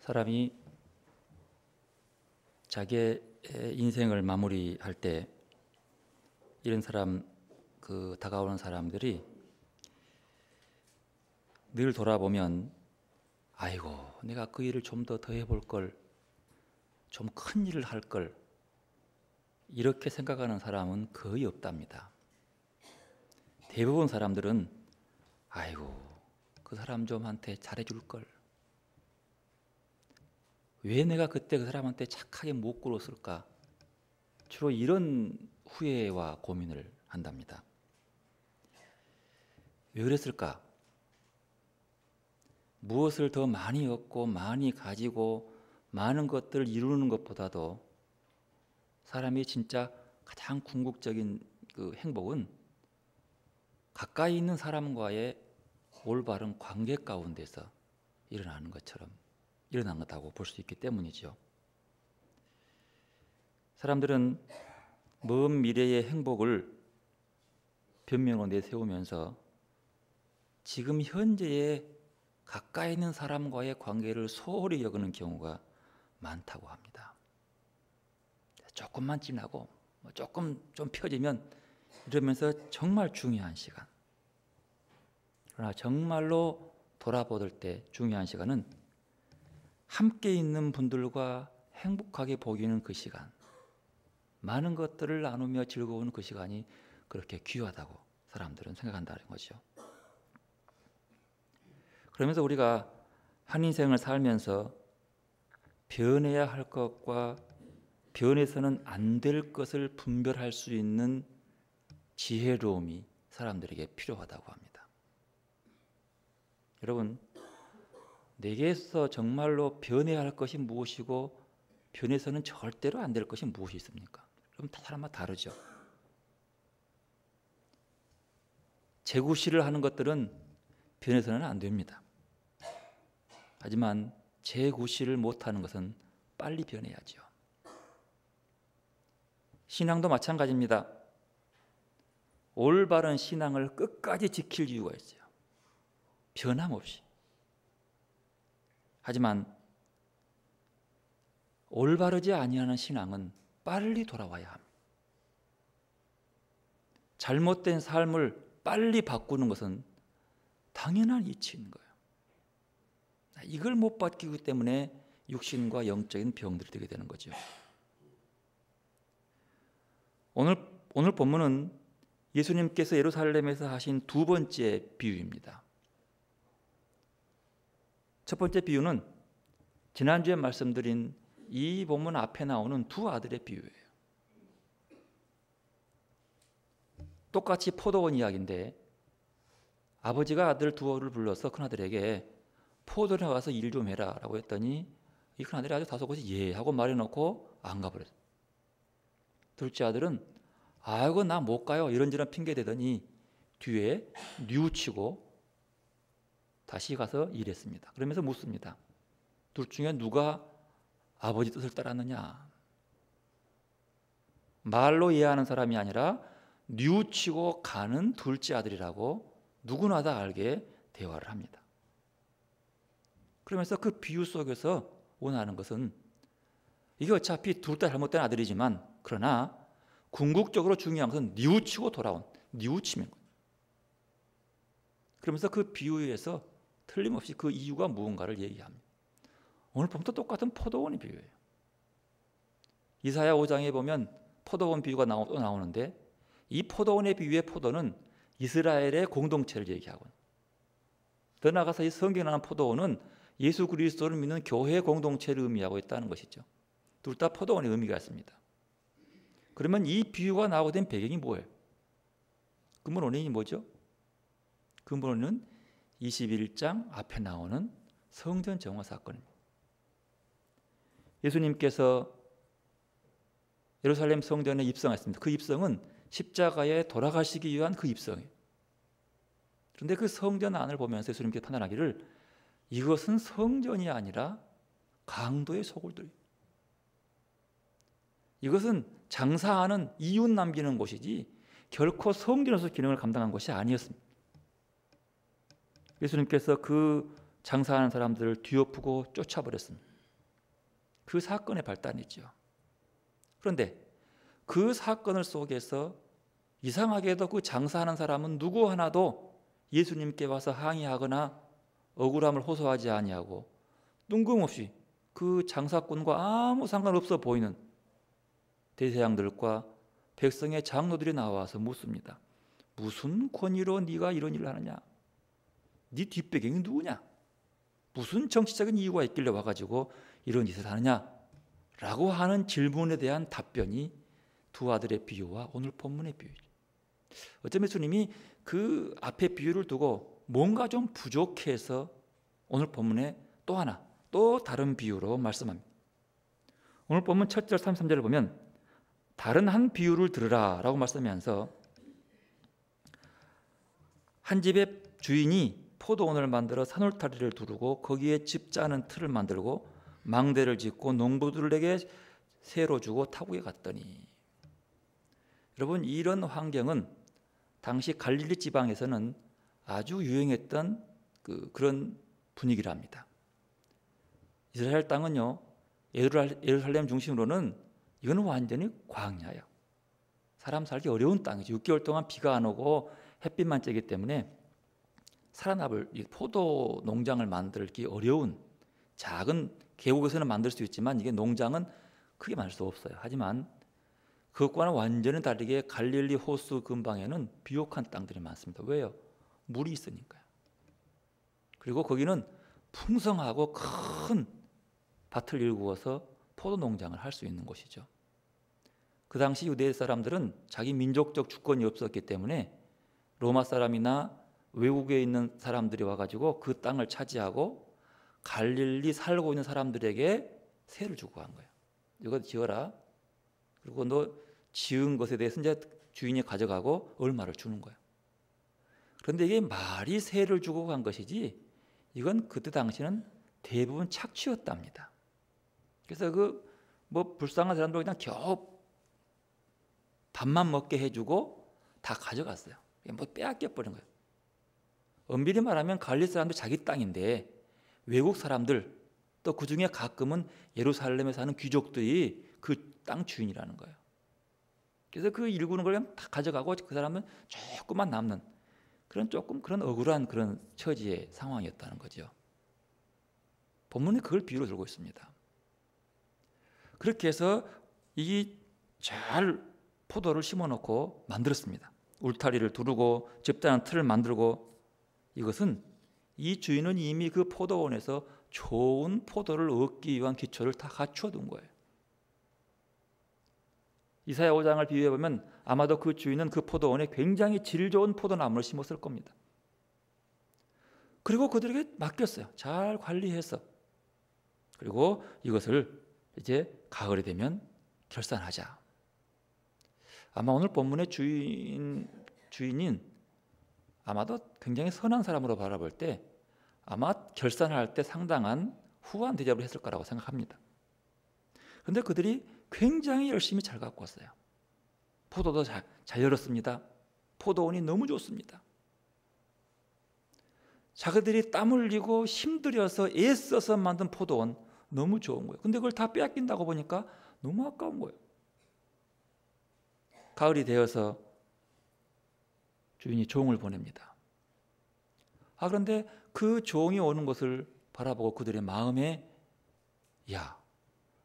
사람이 자기의 인생을 마무리할 때 이런 사람, 다가오는 사람들이 늘 돌아보면 아이고 내가 그 일을 좀 더 해볼 걸, 좀 큰 일을 할 걸, 이렇게 생각하는 사람은 거의 없답니다. 대부분 사람들은 아이고 그 사람 좀한테 잘해줄 걸, 왜 내가 그때 그 사람한테 착하게 못 굴었을까, 주로 이런 후회와 고민을 한답니다. 왜 그랬을까? 무엇을 더 많이 얻고 많이 가지고 많은 것들을 이루는 것보다도 사람이 진짜 가장 궁극적인 그 행복은 가까이 있는 사람과의 올바른 관계 가운데서 일어나는 것처럼 일어난 것다고 볼 수 있기 때문이죠. 사람들은 먼 미래의 행복을 변명으로 내세우면서 지금 현재의 가까이 있는 사람과의 관계를 소홀히 여기는 경우가 많다고 합니다. 조금만 지나고 조금 좀 펴지면 이러면서 정말 중요한 시간, 그러나 정말로 돌아보들 때 중요한 시간은 함께 있는 분들과 행복하게 보기는 그 시간, 많은 것들을 나누며 즐거운 그 시간이 그렇게 귀하다고 사람들은 생각한다는 거죠. 그러면서 우리가 한 인생을 살면서 변해야 할 것과 변해서는 안 될 것을 분별할 수 있는 지혜로움이 사람들에게 필요하다고 합니다. 여러분, 내게서 정말로 변해야 할 것이 무엇이고 변해서는 절대로 안 될 것이 무엇이 있습니까? 그럼 사람마다 다르죠. 재구실을 하는 것들은 변해서는 안 됩니다. 하지만 재구실을 못하는 것은 빨리 변해야죠. 신앙도 마찬가지입니다. 올바른 신앙을 끝까지 지킬 이유가 있어요. 변함없이. 하지만 올바르지 아니하는 신앙은 빨리 돌아와야 합니다. 잘못된 삶을 빨리 바꾸는 것은 당연한 이치인 거예요. 이걸 못 바뀌기 때문에 육신과 영적인 병들이 되게 되는 거죠. 오늘 본문은 예수님께서 예루살렘에서 하신 두 번째 비유입니다. 첫 번째 비유는 지난주에 말씀드린 이 본문 앞에 나오는 두 아들의 비유예요. 똑같이 포도원 이야기인데 아버지가 아들 두어를 불러서 큰아들에게 포도원에 가서 일 좀 해라 라고 했더니 이 큰아들이 아주 다소곳이 예 하고 말해놓고 안 가버렸어요. 둘째 아들은 아이고 나 못 가요 이런저런 핑계 대더니 뒤에 뉘우치고 다시 가서 일했습니다. 그러면서 묻습니다. 둘 중에 누가 아버지 뜻을 따랐느냐? 말로 이해하는 사람이 아니라 뉘우치고 가는 둘째 아들이라고 누구나 다 알게 대화를 합니다. 그러면서 그 비유 속에서 원하는 것은 이게 어차피 둘 다 잘못된 아들이지만 그러나 궁극적으로 중요한 것은 뉘우치고 돌아온 뉘우침인 거예요. 그러면서 그 비유에서 틀림없이 그 이유가 무언가를 얘기합니다. 오늘 보면 또 똑같은 포도원의 비유예요. 이사야 5장에 보면 포도원 비유가 또 나오는데 이 포도원의 비유의 포도는 이스라엘의 공동체를 얘기하고, 더 나아가서 이 성경에 나오는 포도원은 예수 그리스도를 믿는 교회 공동체를 의미하고 있다는 것이죠. 둘 다 포도원의 의미가 있습니다. 그러면 이 비유가 나오게 된 배경이 뭐예요? 근본 원인이 뭐죠? 근본 원인은 21장 앞에 나오는 성전 정화 사건입니다. 예수님께서 예루살렘 성전에 입성했습니다. 그 입성은 십자가에 돌아가시기 위한 그 입성이에요. 그런데 그 성전 안을 보면서 예수님께서 판단하기를 이것은 성전이 아니라 강도의 소굴들이에요. 이것은 장사하는 이웃 남기는 곳이지 결코 성전에서 기능을 감당한 것이 아니었습니다. 예수님께서 그 장사하는 사람들을 뒤엎고 쫓아버렸습니다. 그 사건의 발단이죠. 그런데 그 사건을 속에서 이상하게도 그 장사하는 사람은 누구 하나도 예수님께 와서 항의하거나 억울함을 호소하지 아니하고 뜬금없이 그 장사꾼과 아무 상관없어 보이는 대제사장들과 백성의 장로들이 나와서 묻습니다. 무슨 권위로 네가 이런 일을 하느냐? 네 뒷배경이 누구냐? 무슨 정치적인 이유가 있길래 와가지고 이런 짓을 하느냐? 라고 하는 질문에 대한 답변이 두 아들의 비유와 오늘 본문의 비유죠. 어쩌면 예수님이 그 앞에 비유를 두고 뭔가 좀 부족해서 오늘 본문에 또 하나, 또 다른 비유로 말씀합니다. 오늘 본문 7절 33절을 보면 다른 한 비유를 들으라 라고 말씀하면서 한 집의 주인이 포도원을 만들어 산울타리를 두르고 거기에 집 짜는 틀을 만들고 망대를 짓고 농부들에게 세로 주고 타국에 갔더니, 여러분 이런 환경은 당시 갈릴리 지방에서는 아주 유행했던 그런 분위기랍니다. 이스라엘 땅은요, 예루살렘 중심으로는 이건 완전히 광야예요. 사람 살기 어려운 땅이죠. 6개월 동안 비가 안 오고 햇빛만 쬐기 때문에 살아남을 포도 농장을 만들기 어려운, 작은 계곡에서는 만들 수 있지만 이게 농장은 크게 만들 수 없어요. 하지만 그것과는 완전히 다르게 갈릴리 호수 근방에는 비옥한 땅들이 많습니다. 왜요? 물이 있으니까요. 그리고 거기는 풍성하고 큰 밭을 일구어서 포도 농장을 할 수 있는 곳이죠. 그 당시 유대 사람들은 자기 민족적 주권이 없었기 때문에 로마 사람이나 외국에 있는 사람들이 와가지고 그 땅을 차지하고 갈릴리 살고 있는 사람들에게 세를 주고 간 거예요. 이거 지어라. 그리고 너 지은 것에 대해서 이제 주인이 가져가고 얼마를 주는 거예요. 그런데 이게 말이 세를 주고 간 것이지 이건 그때 당시는 대부분 착취였답니다. 그래서 불쌍한 사람들 그냥 겨우 밥만 먹게 해주고 다 가져갔어요. 빼앗겨 버린 거예요. 엄밀히 말하면 갈릴리 사람들 자기 땅인데 외국 사람들 또 그 중에 가끔은 예루살렘에 사는 귀족들이 그 땅 주인이라는 거예요. 그래서 그 일구는 걸 그냥 다 가져가고 그 사람은 조금만 남는 그런 억울한 그런 처지의 상황이었다는 거죠. 본문에 그걸 비유로 들고 있습니다. 그렇게 해서 이 잘 포도를 심어놓고 만들었습니다. 울타리를 두르고 집단한 틀을 만들고, 이것은 이 주인은 이미 그 포도원에서 좋은 포도를 얻기 위한 기초를 다 갖추어 둔 거예요. 이사야 5장을 비유해 보면 아마도 그 주인은 그 포도원에 굉장히 질 좋은 포도나무를 심었을 겁니다. 그리고 그들에게 맡겼어요. 잘 관리해서. 그리고 이것을 이제 가을이 되면 결산하자. 아마 오늘 본문의 주인인 아마도 굉장히 선한 사람으로 바라볼 때 아마 결산할 때 상당한 후한 대접을 했을 거라고 생각합니다. 그런데 그들이 굉장히 열심히 잘 갖고 왔어요. 포도도 잘 열었습니다. 포도원이 너무 좋습니다. 자기들이 땀 흘리고 힘들여서 애써서 만든 포도원 너무 좋은 거예요. 근데 그걸 다 빼앗긴다고 보니까 너무 아까운 거예요. 가을이 되어서 주인이 종을 보냅니다. 그런데 그 종이 오는 것을 바라보고 그들의 마음에, 야,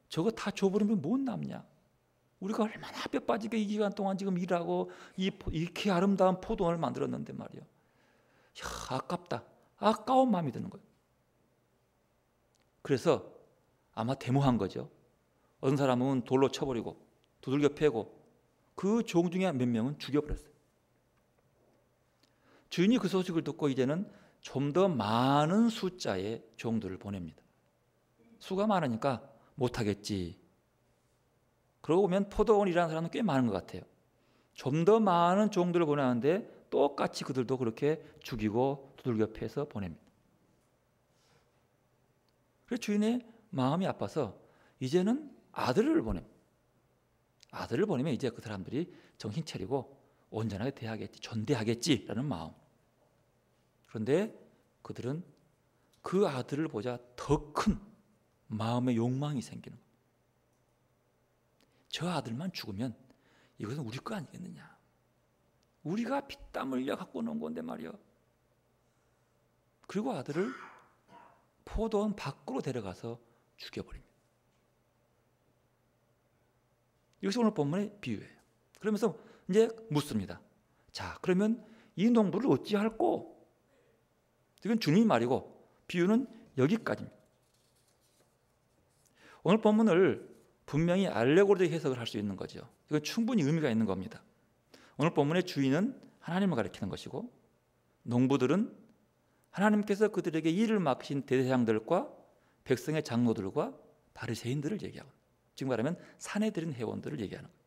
저거 다 줘버리면 못 남냐? 우리가 얼마나 뼈 빠지게 이 기간 동안 지금 일하고 이렇게 아름다운 포도원을 만들었는데 말이야. 아깝다. 아까운 마음이 드는 거예요. 그래서 아마 데모한 거죠. 어떤 사람은 돌로 쳐버리고 두들겨 패고 그 종 중에 몇 명은 죽여버렸어요. 주인이 그 소식을 듣고 이제는 좀 더 많은 숫자의 종들을 보냅니다. 수가 많으니까 못하겠지. 그러고 보면 포도원이라는 사람은 꽤 많은 것 같아요. 좀 더 많은 종들을 보내는데 똑같이 그들도 그렇게 죽이고 두들겨 패서 보냅니다. 그래서 주인의 마음이 아파서 이제는 아들을 보냅니다. 아들을 보내면 이제 그 사람들이 정신 차리고 온전하게 대하겠지, 존대하겠지라는 마음. 그런데 그들은 그 아들을 보자 더 큰 마음의 욕망이 생기는 거예요. 저 아들만 죽으면 이것은 우리 거 아니겠느냐. 우리가 피땀 흘려 갖고 놓은 건데 말이야. 그리고 아들을 포도원 밖으로 데려가서 죽여버립니다. 이것이 오늘 본문의 비유예요. 그러면서 이제 묻습니다. 자, 그러면 이 농부를 어찌할꼬? 이건 주님이 말이고 비유는 여기까지입니다. 오늘 본문을 분명히 알레고리로 해석을 할 수 있는 거죠. 이건 충분히 의미가 있는 겁니다. 오늘 본문의 주인은 하나님을 가리키는 것이고 농부들은 하나님께서 그들에게 일을 맡기신 대제사장들과 백성의 장로들과 바리새인들을 얘기하고, 지금 말하면 사내들인 회원들을 얘기하는 거예요.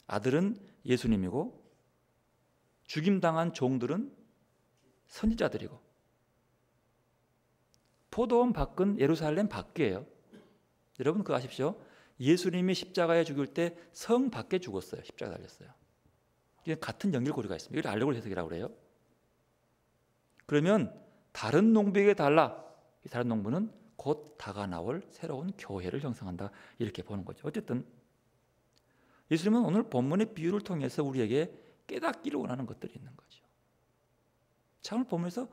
아들은 예수님이고 죽임당한 종들은 선지자들이고, 포도원 밖은 예루살렘 밖이에요. 여러분 그거 아십시오? 예수님이 십자가에 죽을 때 성 밖에 죽었어요. 십자가 달렸어요. 이게 같은 연결고리가 있습니다. 이걸 알레고리 해석이라고 그래요. 그러면 다른 농부에게 달라. 이 다른 농부는 곧 다가 나올 새로운 교회를 형성한다. 이렇게 보는 거죠. 어쨌든 예수님은 오늘 본문의 비유를 통해서 우리에게 깨닫기를 원하는 것들이 있는 거죠. 자, 오늘 본문에서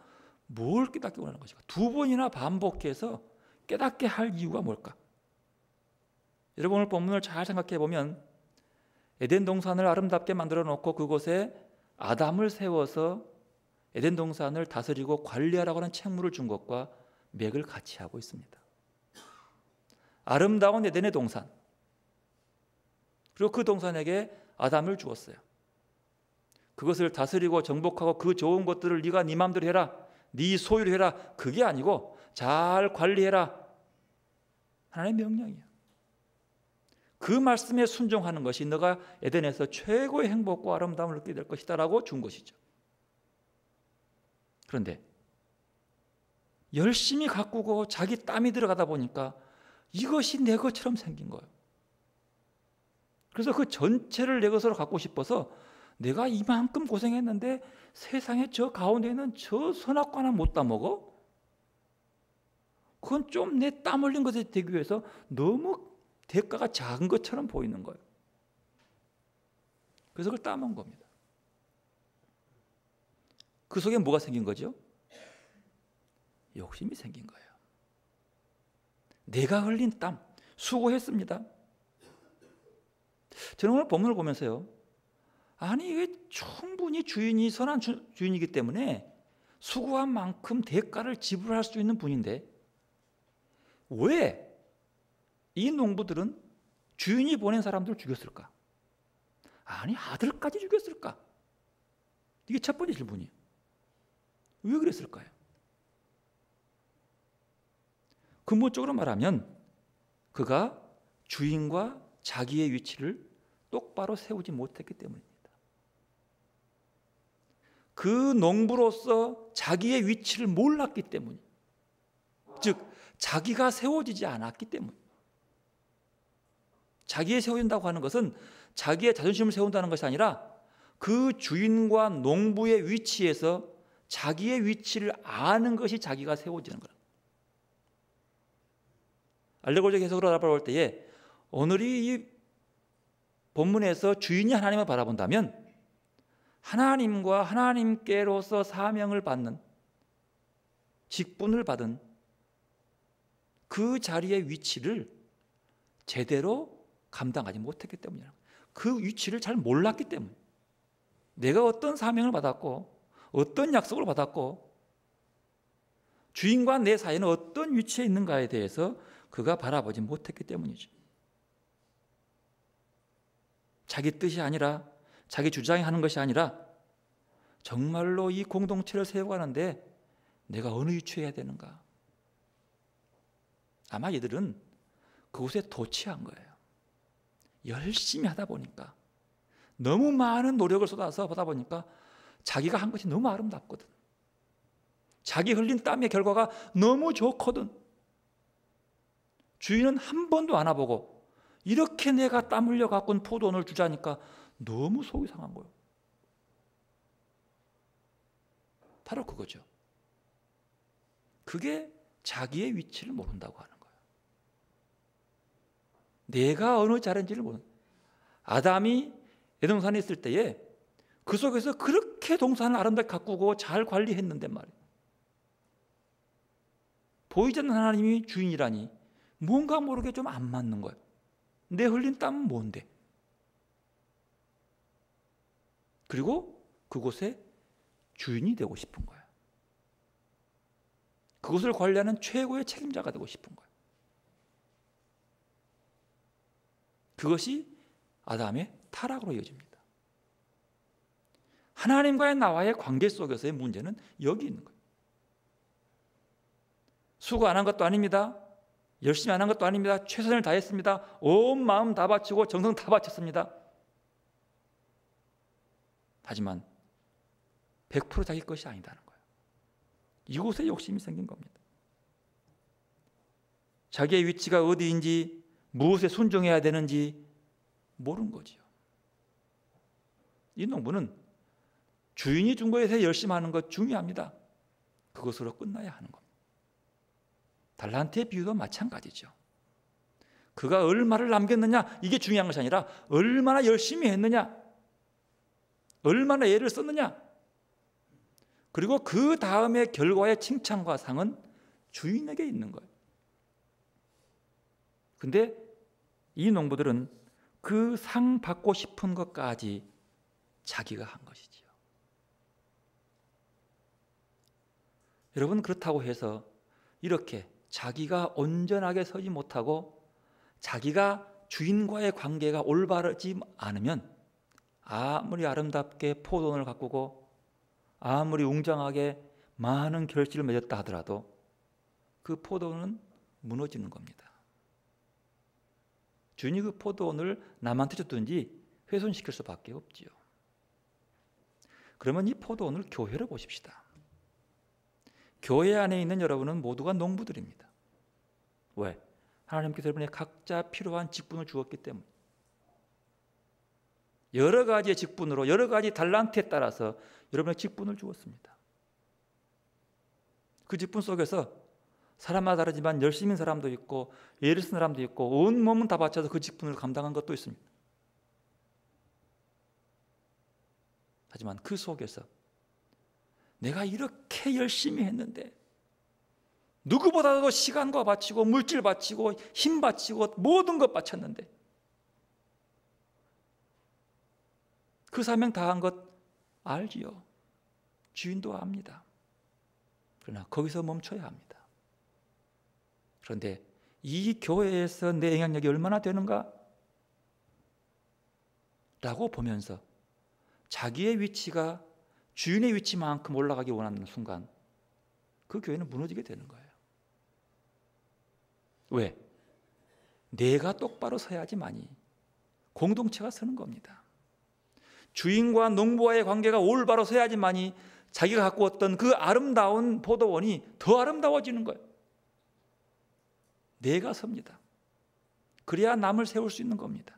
뭘 깨닫기 원하는 것일까? 두 번이나 반복해서 깨닫게 할 이유가 뭘까? 여러분 오늘 본문을 잘 생각해 보면 에덴 동산을 아름답게 만들어 놓고 그곳에 아담을 세워서 에덴 동산을 다스리고 관리하라고 하는 책무를 준 것과 맥을 같이 하고 있습니다. 아름다운 에덴의 동산, 그리고 그 동산에게 아담을 주었어요. 그것을 다스리고 정복하고 그 좋은 것들을 네가 네 마음대로 해라, 네 소유로 해라, 그게 아니고 잘 관리해라, 하나님의 명령이에요. 그 말씀에 순종하는 것이 너가 에덴에서 최고의 행복과 아름다움을 얻게 될 것이다 라고 준 것이죠. 그런데 열심히 가꾸고 자기 땀이 들어가다 보니까 이것이 내 것처럼 생긴 거예요. 그래서 그 전체를 내 것으로 갖고 싶어서 내가 이만큼 고생했는데 세상에 저 가운데 있는 저 선악과 하나 못 따먹어? 그건 좀 내 땀 흘린 것에 되기 위해서 너무 대가가 작은 것처럼 보이는 거예요. 그래서 그걸 따먹은 겁니다. 그 속에 뭐가 생긴 거죠? 욕심이 생긴 거예요. 내가 흘린 땀, 수고했습니다. 저는 오늘 본문을 보면서요, 아니 이게 충분히 주인이 선한 주인이기 때문에 수고한 만큼 대가를 지불할 수 있는 분인데 왜 이 농부들은 주인이 보낸 사람들을 죽였을까? 아니 아들까지 죽였을까? 이게 첫 번째 질문이에요. 왜 그랬을까요? 근본적으로 말하면 그가 주인과 자기의 위치를 똑바로 세우지 못했기 때문입니다. 그 농부로서 자기의 위치를 몰랐기 때문이에요. 즉 자기가 세워지지 않았기 때문이에요. 자기의 세워진다고 하는 것은 자기의 자존심을 세운다는 것이 아니라 그 주인과 농부의 위치에서 자기의 위치를 아는 것이 자기가 세워지는 거예요. 알레고리적 해석으로 알아볼 때에 오늘이 이 본문에서 주인이 하나님을 바라본다면 하나님과 하나님께로서 사명을 받는, 직분을 받은 그 자리의 위치를 제대로 감당하지 못했기 때문이에요. 그 위치를 잘 몰랐기 때문에 내가 어떤 사명을 받았고 어떤 약속을 받았고 주인과 내 사이는 어떤 위치에 있는가에 대해서 그가 바라보지 못했기 때문이죠. 자기 뜻이 아니라 자기 주장이 하는 것이 아니라 정말로 이 공동체를 세워가는데 내가 어느 위치에 해야 되는가. 아마 이들은 그곳에 도취한 거예요. 열심히 하다 보니까 너무 많은 노력을 쏟아서 하다 보니까 자기가 한 것이 너무 아름답거든. 자기 흘린 땀의 결과가 너무 좋거든. 주인은 한 번도 안 와보고 이렇게 내가 땀 흘려 갖고 온 포도원을 주자니까 너무 속이 상한 거예요. 바로 그거죠. 그게 자기의 위치를 모른다고 하는 거예요. 내가 어느 자리인지를 모르는 거예요. 아담이 에덴동산에 있을 때에 그 속에서 그렇게 동산을 아름답게 가꾸고 잘 관리했는데 말이에요. 보이지 않는 하나님이 주인이라니 뭔가 모르게 좀 안 맞는 거예요. 내 흘린 땀은 뭔데? 그리고 그곳에 주인이 되고 싶은 거예요. 그것을 관리하는 최고의 책임자가 되고 싶은 거예요. 그것이 아담의 타락으로 이어집니다. 하나님과의 나와의 관계 속에서의 문제는 여기 있는 거예요. 수고 안 한 것도 아닙니다. 열심히 안 한 것도 아닙니다. 최선을 다했습니다. 온 마음 다 바치고 정성 다 바쳤습니다. 하지만 100% 자기 것이 아니다는 거예요. 이곳에 욕심이 생긴 겁니다. 자기의 위치가 어디인지, 무엇에 순종해야 되는지 모르는 거지요. 이 농부는 주인이 준 것에 열심히 하는 것 중요합니다. 그것으로 끝나야 하는 겁니다. 달란트의 비유도 마찬가지죠. 그가 얼마를 남겼느냐, 이게 중요한 것이 아니라 얼마나 열심히 했느냐, 얼마나 애를 썼느냐, 그리고 그 다음에 결과의 칭찬과 상은 주인에게 있는 거예요. 근데 이 농부들은 그 상 받고 싶은 것까지 자기가 한 것이지요. 여러분, 그렇다고 해서 이렇게 자기가 온전하게 서지 못하고 자기가 주인과의 관계가 올바르지 않으면 아무리 아름답게 포도원을 가꾸고 아무리 웅장하게 많은 결실을 맺었다 하더라도 그 포도원은 무너지는 겁니다. 주인이 그 포도원을 남한테 줬든지 훼손시킬 수밖에 없지요. 그러면 이 포도원을 교회로 보십시다. 교회 안에 있는 여러분은 모두가 농부들입니다. 왜? 하나님께서 여러분의 각자 필요한 직분을 주었기 때문에. 여러 가지의 직분으로, 여러 가지 달란트에 따라서 여러분의 직분을 주었습니다. 그 직분 속에서 사람마다 다르지만 열심인 사람도 있고 애를 쓴 사람도 있고 온 몸은 다 바쳐서 그 직분을 감당한 것도 있습니다. 하지만 그 속에서 내가 이렇게 열심히 했는데, 누구보다도 시간과 바치고 물질 바치고 힘 바치고 모든 것 바쳤는데 그 사명 다한 것 알지요. 주인도 압니다. 그러나 거기서 멈춰야 합니다. 그런데 이 교회에서 내 영향력이 얼마나 되는가? 라고 보면서 자기의 위치가 주인의 위치만큼 올라가기 원하는 순간 그 교회는 무너지게 되는 거예요. 왜? 내가 똑바로 서야지만이 공동체가 서는 겁니다. 주인과 농부와의 관계가 올바로 서야지만이 자기가 갖고 왔던 그 아름다운 포도원이 더 아름다워지는 거예요. 내가 섭니다. 그래야 남을 세울 수 있는 겁니다.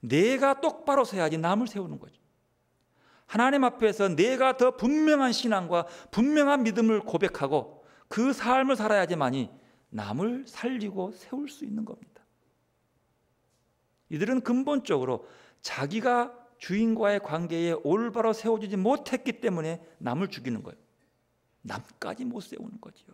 내가 똑바로 서야지 남을 세우는 거죠. 하나님 앞에서 내가 더 분명한 신앙과 분명한 믿음을 고백하고 그 삶을 살아야지만이 남을 살리고 세울 수 있는 겁니다. 이들은 근본적으로 자기가 주인과의 관계에 올바로 세워지지 못했기 때문에 남을 죽이는 거예요. 남까지 못 세우는 거지요.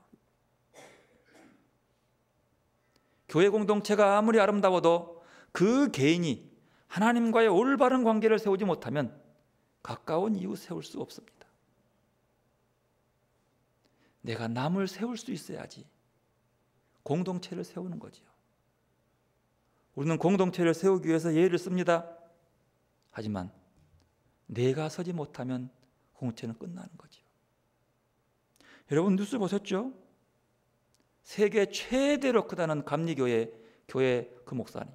교회 공동체가 아무리 아름다워도 그 개인이 하나님과의 올바른 관계를 세우지 못하면 가까운 이웃 세울 수 없습니다. 내가 남을 세울 수 있어야지 공동체를 세우는 거지요. 우리는 공동체를 세우기 위해서 예를 씁니다. 하지만 내가 서지 못하면 공동체는 끝나는 거지요. 여러분 뉴스 보셨죠? 세계 최대로 크다는 감리교회 교회 그 목사님,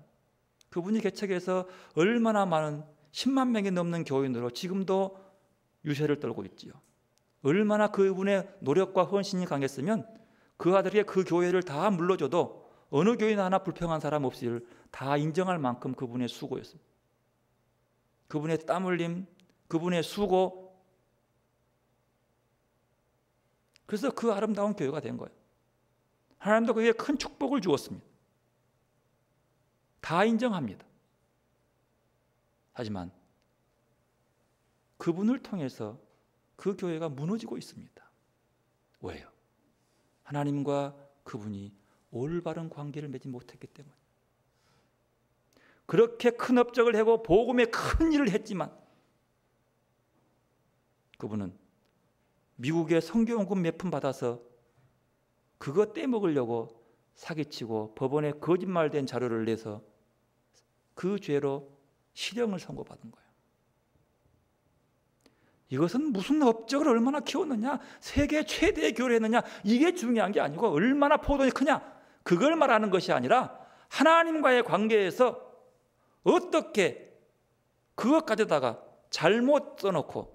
그분이 개척해서 얼마나 많은 10만 명이 넘는 교인으로 지금도 유세를 떨고 있지요. 얼마나 그분의 노력과 헌신이 강했으면 그 아들에게 그 교회를 다 물러줘도 어느 교인 하나 불평한 사람 없이를 다 인정할 만큼 그분의 수고였습니다. 그분의 땀 흘림, 그분의 수고, 그래서 그 아름다운 교회가 된 거예요. 하나님도 그에게 큰 축복을 주었습니다. 다 인정합니다. 하지만 그분을 통해서 그 교회가 무너지고 있습니다. 왜요? 하나님과 그분이 올바른 관계를 맺지 못했기 때문에. 그렇게 큰 업적을 하고 복음의 큰 일을 했지만 그분은 미국의 선교원금 몇 푼 받아서 그거 떼먹으려고 사기치고 법원에 거짓말된 자료를 내서 그 죄로 실형을 선고받은 거예요. 이것은 무슨 업적을 얼마나 키웠느냐, 세계 최대의 교회를 했느냐, 이게 중요한 게 아니고 얼마나 포도원이 크냐, 그걸 말하는 것이 아니라 하나님과의 관계에서 어떻게 그것 가져다가 잘못 써놓고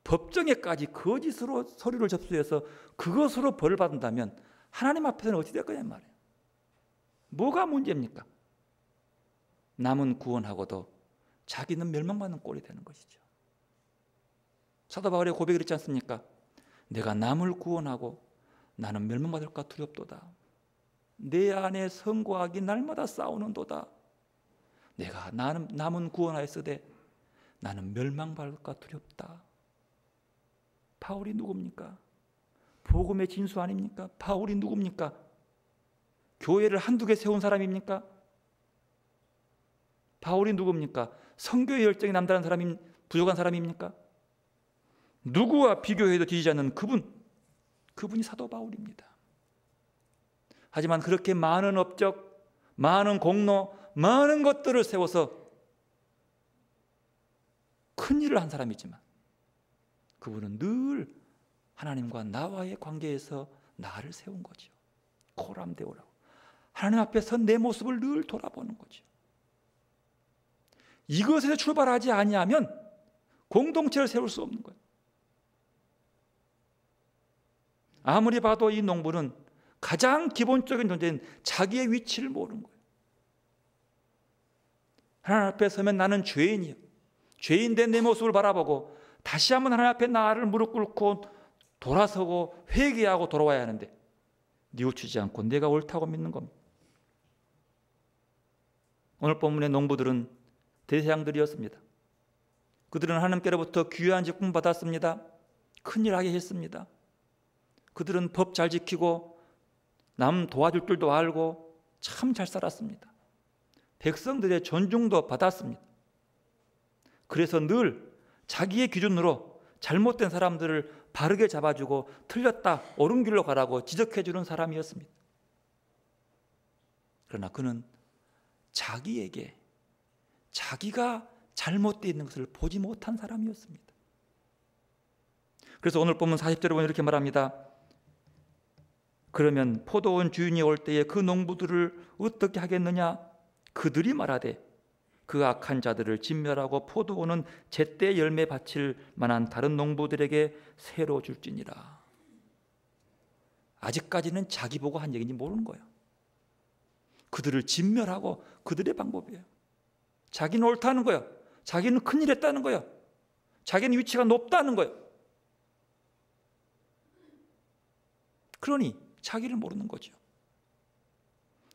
법정에까지 거짓으로 서류를 접수해서 그것으로 벌을 받는다면 하나님 앞에서는 어찌 될 거냐 말이에요. 뭐가 문제입니까? 남은 구원하고도 자기는 멸망받는 꼴이 되는 것이죠. 사도 바울의 고백이 있지 않습니까? 내가 남을 구원하고 나는 멸망받을까 두렵도다. 내 안에 선과 악이 날마다 싸우는도다. 내가 남은 구원하였으되 나는 멸망받을까 두렵다. 바울이 누굽니까? 복음의 진수 아닙니까? 바울이 누굽니까? 교회를 한두 개 세운 사람입니까? 바울이 누굽니까? 선교의 열정이 남다른 사람이 부족한 사람입니까? 누구와 비교해도 뒤지지 않는 그분이 사도 바울입니다. 하지만 그렇게 많은 업적, 많은 공로, 많은 것들을 세워서 큰 일을 한 사람이지만 그분은 늘 하나님과 나와의 관계에서 나를 세운 거죠. 코람데오라고. 하나님 앞에서 내 모습을 늘 돌아보는 거죠. 이것에서 출발하지 아니하면 공동체를 세울 수 없는 거예요. 아무리 봐도 이 농부는 가장 기본적인 존재인 자기의 위치를 모르는 거예요. 하나님 앞에 서면 나는 죄인이요. 죄인된 내 모습을 바라보고 다시 한번 하나님 앞에 나를 무릎 꿇고 돌아서고 회개하고 돌아와야 하는데 뉘우치지 않고 내가 옳다고 믿는 겁니다. 오늘 본문의 농부들은 대세양들이었습니다. 그들은 하나님께로부터 귀한 직분 받았습니다. 큰일 하게 했습니다. 그들은 법 잘 지키고 남 도와줄 줄도 알고 참 잘 살았습니다. 백성들의 존중도 받았습니다. 그래서 늘 자기의 기준으로 잘못된 사람들을 바르게 잡아주고 틀렸다, 옳은 길로 가라고 지적해주는 사람이었습니다. 그러나 그는 자기에게 자기가 잘못되어 있는 것을 보지 못한 사람이었습니다. 그래서 오늘 본문 40절에 보면 이렇게 말합니다. 그러면 포도원 주인이 올 때에 그 농부들을 어떻게 하겠느냐? 그들이 말하되 그 악한 자들을 진멸하고 포도원은 제때 열매 바칠 만한 다른 농부들에게 새로 줄지니라. 아직까지는 자기 보고 한 얘기인지 모르는 거예요. 그들을 진멸하고 그들의 방법이에요. 자기는 옳다는 거예요. 자기는 큰일 했다는 거예요. 자기는 위치가 높다는 거예요. 그러니 자기를 모르는 거죠.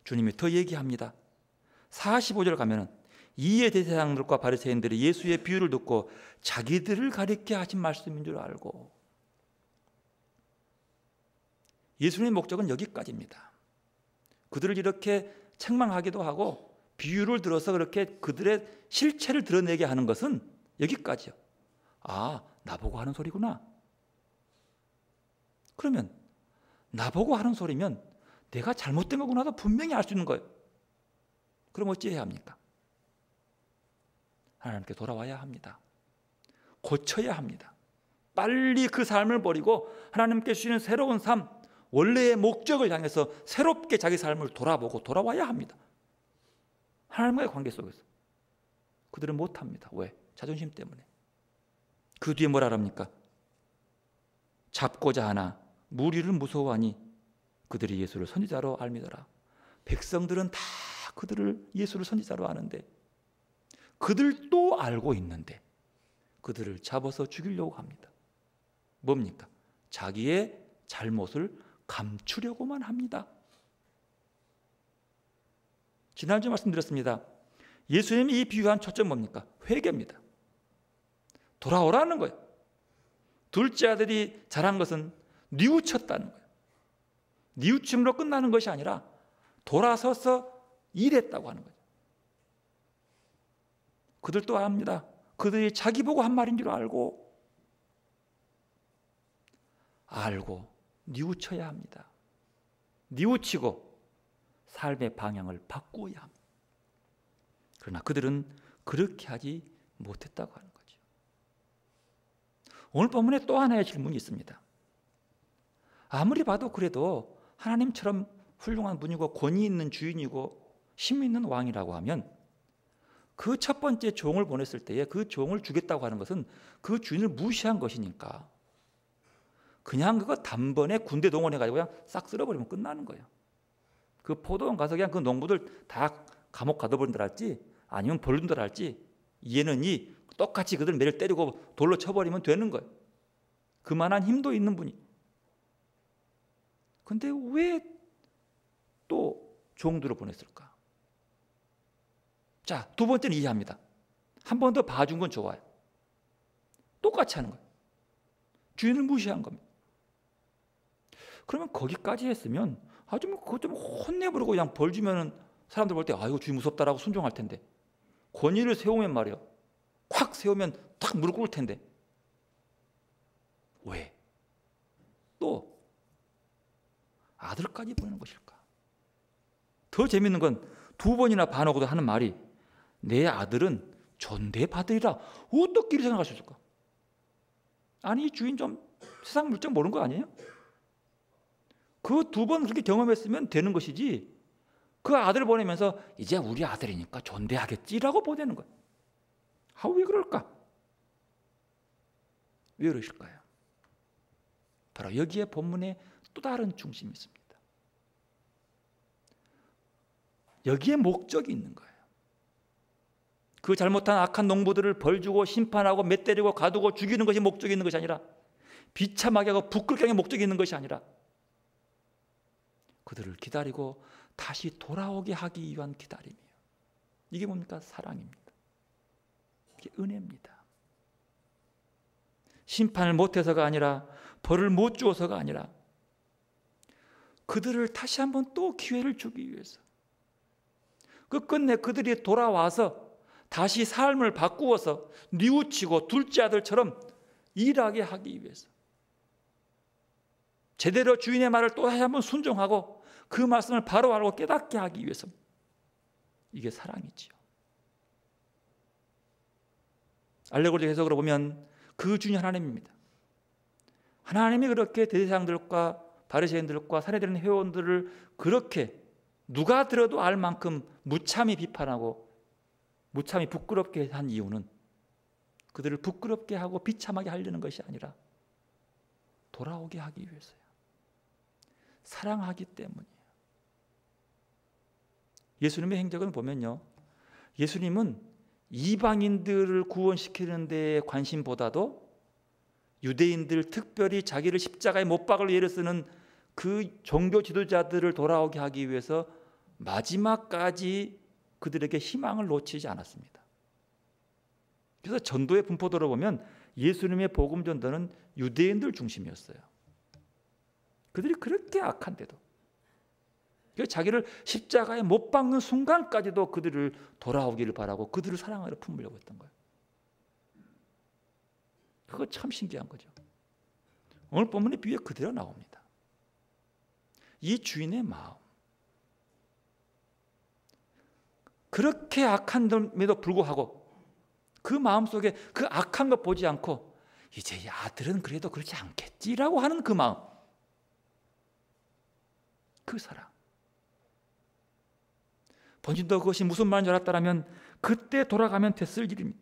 주님이 더 얘기합니다. 45절 가면은 이에 대제사장들과 바리새인들이 예수의 비유를 듣고 자기들을 가리켜 하신 말씀인 줄 알고. 예수님의 목적은 여기까지입니다. 그들을 이렇게 책망하기도 하고 비유를 들어서 그렇게 그들의 실체를 드러내게 하는 것은 여기까지요. 아, 나보고 하는 소리구나. 그러면 나보고 하는 소리면 내가 잘못된 거구나도 분명히 알 수 있는 거예요. 그럼 어찌해야 합니까? 하나님께 돌아와야 합니다. 고쳐야 합니다. 빨리 그 삶을 버리고 하나님께 주시는 새로운 삶, 원래의 목적을 향해서 새롭게 자기 삶을 돌아보고 돌아와야 합니다. 하나님과의 관계 속에서. 그들은 못합니다. 왜? 자존심 때문에. 그 뒤에 뭐라 합니까? 잡고자 하나 무리를 무서워하니 그들이 예수를 선지자로 알미더라. 백성들은 다 그들을 예수를 선지자로 아는데 그들도 알고 있는데 그들을 잡아서 죽이려고 합니다. 뭡니까? 자기의 잘못을 감추려고만 합니다. 지난주 말씀드렸습니다. 예수님이 이 비유한 초점 뭡니까? 회개입니다. 돌아오라는 거예요. 둘째 아들이 잘한 것은 뉘우쳤다는 거예요. 뉘우침으로 끝나는 것이 아니라 돌아서서 일했다고 하는 거죠. 그들도 압니다. 그들이 자기 보고 한 말인 줄 알고 뉘우쳐야 합니다. 뉘우치고 삶의 방향을 바꾸어야 합니다. 그러나 그들은 그렇게 하지 못했다고 하는 거죠. 오늘 본문에 또 하나의 질문이 있습니다. 아무리 봐도 그래도 하나님처럼 훌륭한 분이고 권위 있는 주인이고 힘 있는 왕이라고 하면 그 첫 번째 종을 보냈을 때에 그 종을 주겠다고 하는 것은 그 주인을 무시한 것이니까 그냥 그거 단번에 군대 동원해가지고 그냥 싹 쓸어버리면 끝나는 거예요. 그 포도원 가서 그냥 그 농부들 다 감옥 가둬버린다 할지 아니면 벌린다 할지 얘는 똑같이 그들 매를 때리고 돌로 쳐버리면 되는 거예요. 그만한 힘도 있는 분이. 근데 왜 또 종들을 보냈을까? 자, 두 번째는 이해합니다. 한 번 더 봐준 건 좋아요. 똑같이 하는 거예요. 주인을 무시한 겁니다. 그러면 거기까지 했으면 그것 좀 혼내버리고 그냥 벌 주면은 사람들 볼 때 이거 주인 무섭다라고 순종할 텐데 권위를 세우면 말이요. 콱 세우면 탁 무릎 꿇을 텐데 왜? 또 아들까지 보내는 것일까? 더 재밌는 건 두 번이나 반하고도 하는 말이 내 아들은 존대받으리라. 어떻게 이렇게 생각할 수 있을까? 아니 주인 좀 세상 물정 모르는 거 아니에요? 그 두 번 그렇게 경험했으면 되는 것이지 그 아들을 보내면서 이제 우리 아들이니까 존대하겠지라고 보내는 거예요. 왜 그럴까? 왜 그러실까요? 바로 여기에 본문에 또 다른 중심이 있습니다. 여기에 목적이 있는 거예요. 그 잘못한 악한 농부들을 벌주고 심판하고 맷때리고 가두고 죽이는 것이 목적이 있는 것이 아니라 비참하게 하고 부끄럽게 하는 목적이 있는 것이 아니라 그들을 기다리고 다시 돌아오게 하기 위한 기다림이에요. 이게 뭡니까? 사랑입니다. 이게 은혜입니다. 심판을 못해서가 아니라 벌을 못 주어서가 아니라 그들을 다시 한번 또 기회를 주기 위해서 끝내 그들이 돌아와서 다시 삶을 바꾸어서 뉘우치고 둘째 아들처럼 일하게 하기 위해서 제대로 주인의 말을 또 다시 한번 순종하고 그 말씀을 바로 알고 깨닫게 하기 위해서 이게 사랑이지요. 알레고리 해석으로 보면 그 주인이 하나님입니다. 하나님이 그렇게 대제사장들과 바리새인들과 사내들인 회원들을 그렇게 누가 들어도 알 만큼 무참히 비판하고 무참히 부끄럽게 한 이유는 그들을 부끄럽게 하고 비참하게 하려는 것이 아니라 돌아오게 하기 위해서요. 사랑하기 때문이에요. 예수님의 행적을 보면요. 예수님은 이방인들을 구원시키는 데에 관심보다도 유대인들 특별히 자기를 십자가에 못 박을 예를 쓰는 그 종교 지도자들을 돌아오게 하기 위해서 마지막까지 그들에게 희망을 놓치지 않았습니다. 그래서 전도의 분포도로 보면 예수님의 복음 전도는 유대인들 중심이었어요. 그들이 그렇게 악한데도 자기를 십자가에 못 박는 순간까지도 그들을 돌아오기를 바라고 그들을 사랑하려 품으려고 했던 거예요. 그거 참 신기한 거죠. 오늘 본문의 비유에 그대로 나옵니다. 이 주인의 마음, 그렇게 악한데도 불구하고 그 마음속에 그 악한 것 보지 않고 이제 이 아들은 그래도 그렇지 않겠지라고 하는 그 마음, 그 사랑. 본인도 그것이 무슨 말인 줄 알았다면 그때 돌아가면 됐을 일입니다.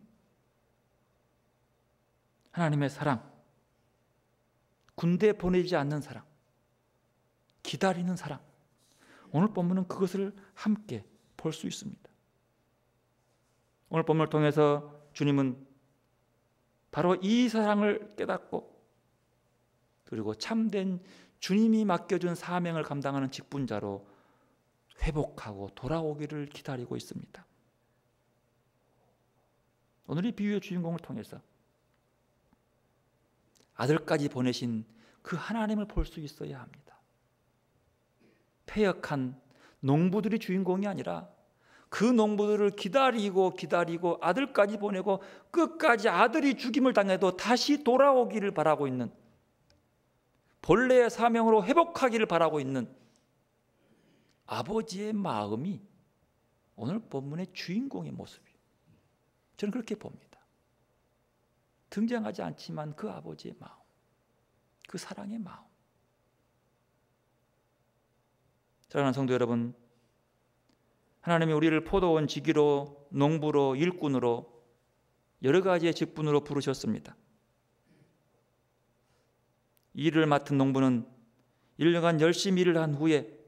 하나님의 사랑, 군대 보내지 않는 사랑, 기다리는 사랑. 오늘 본문은 그것을 함께 볼 수 있습니다. 오늘 본문을 통해서 주님은 바로 이 사랑을 깨닫고 그리고 참된 주님이 맡겨준 사명을 감당하는 직분자로 회복하고 돌아오기를 기다리고 있습니다. 오늘 이 비유의 주인공을 통해서 아들까지 보내신 그 하나님을 볼 수 있어야 합니다. 패역한 농부들이 주인공이 아니라 그 농부들을 기다리고 아들까지 보내고 끝까지 아들이 죽임을 당해도 다시 돌아오기를 바라고 있는, 본래의 사명으로 회복하기를 바라고 있는 아버지의 마음이 오늘 본문의 주인공의 모습이에요. 저는 그렇게 봅니다. 등장하지 않지만 그 아버지의 마음, 그 사랑의 마음. 사랑하는 성도 여러분, 하나님이 우리를 포도원 지기로, 농부로, 일꾼으로 여러 가지의 직분으로 부르셨습니다. 일을 맡은 농부는 1년간 열심히 일을 한 후에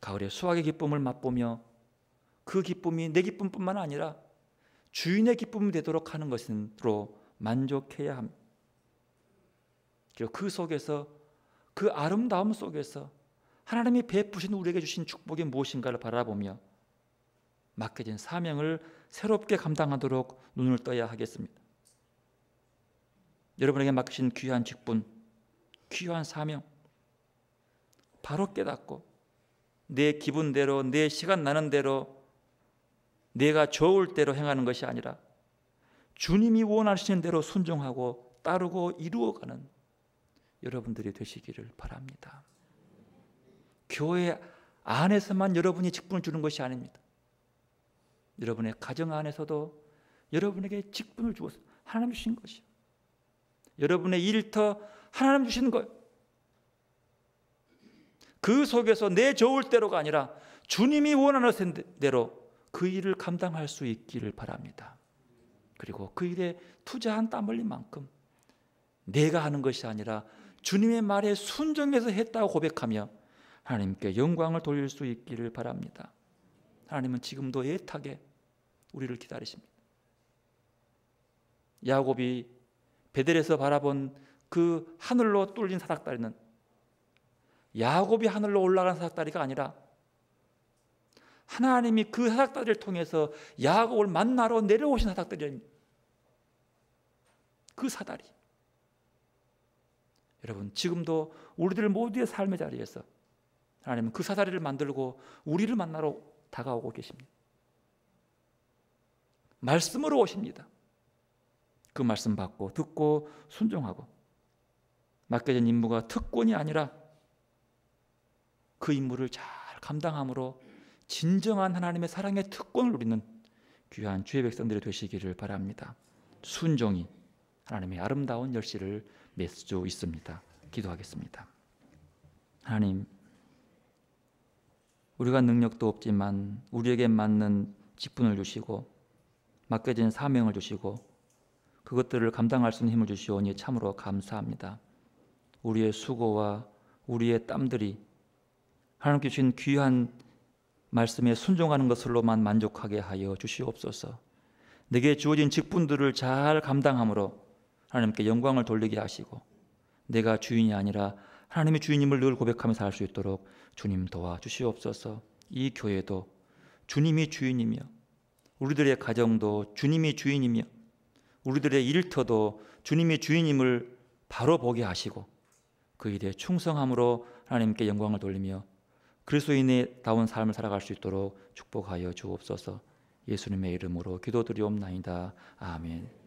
가을에 수확의 기쁨을 맛보며 그 기쁨이 내 기쁨뿐만 아니라 주인의 기쁨이 되도록 하는 것으로 만족해야 합니다. 그리고 그 속에서, 그 아름다움 속에서 하나님이 베푸신 우리에게 주신 축복이 무엇인가를 바라보며 맡겨진 사명을 새롭게 감당하도록 눈을 떠야 하겠습니다. 여러분에게 맡기신 귀한 직분, 귀한 사명, 바로 깨닫고 내 기분대로, 내 시간 나는 대로, 내가 좋을 대로 행하는 것이 아니라 주님이 원하시는 대로 순종하고 따르고 이루어가는 여러분들이 되시기를 바랍니다. 교회 안에서만 여러분이 직분을 주는 것이 아닙니다. 여러분의 가정 안에서도 여러분에게 직분을 주어서 하나님 주신 것이요, 여러분의 일터 하나님 주신 거예요. 그 속에서 내 좋을 대로가 아니라 주님이 원하는 대로 그 일을 감당할 수 있기를 바랍니다. 그리고 그 일에 투자한 땀 흘린 만큼 내가 하는 것이 아니라 주님의 말에 순종해서 했다고 고백하며 하나님께 영광을 돌릴 수 있기를 바랍니다. 하나님은 지금도 애타게 우리를 기다리십니다. 야곱이 베델에서 바라본 그 하늘로 뚫린 사닥다리는 야곱이 하늘로 올라간 사닥다리가 아니라 하나님이 그 사닥다리를 통해서 야곱을 만나러 내려오신 사닥다리입니다. 그 사다리. 여러분, 지금도 우리들 모두의 삶의 자리에서 하나님은 그 사다리를 만들고 우리를 만나러 다가오고 계십니다. 말씀으로 오십니다. 그 말씀 받고 듣고 순종하고 맡겨진 임무가 특권이 아니라 그 임무를 잘 감당함으로 진정한 하나님의 사랑의 특권을 누리는 귀한 주의 백성들이 되시기를 바랍니다. 순종이 하나님의 아름다운 열쇠를 맺을 수 있습니다. 기도하겠습니다. 하나님, 우리가 능력도 없지만 우리에게 맞는 직분을 주시고 맡겨진 사명을 주시고 그것들을 감당할 수 있는 힘을 주시오니 참으로 감사합니다. 우리의 수고와 우리의 땀들이 하나님께 주신 귀한 말씀에 순종하는 것으로만 만족하게 하여 주시옵소서. 내게 주어진 직분들을 잘 감당함으로 하나님께 영광을 돌리게 하시고 내가 주인이 아니라 하나님이 주인임을 늘 고백하면서 살 수 있도록 주님 도와주시옵소서. 이 교회도 주님이 주인이며 우리들의 가정도 주님이 주인이며 우리들의 일터도 주님이 주인임을 바로 보게 하시고 그 일에 충성함으로 하나님께 영광을 돌리며 그리스도인다운 삶을 살아갈 수 있도록 축복하여 주옵소서. 예수님의 이름으로 기도드리옵나이다. 아멘.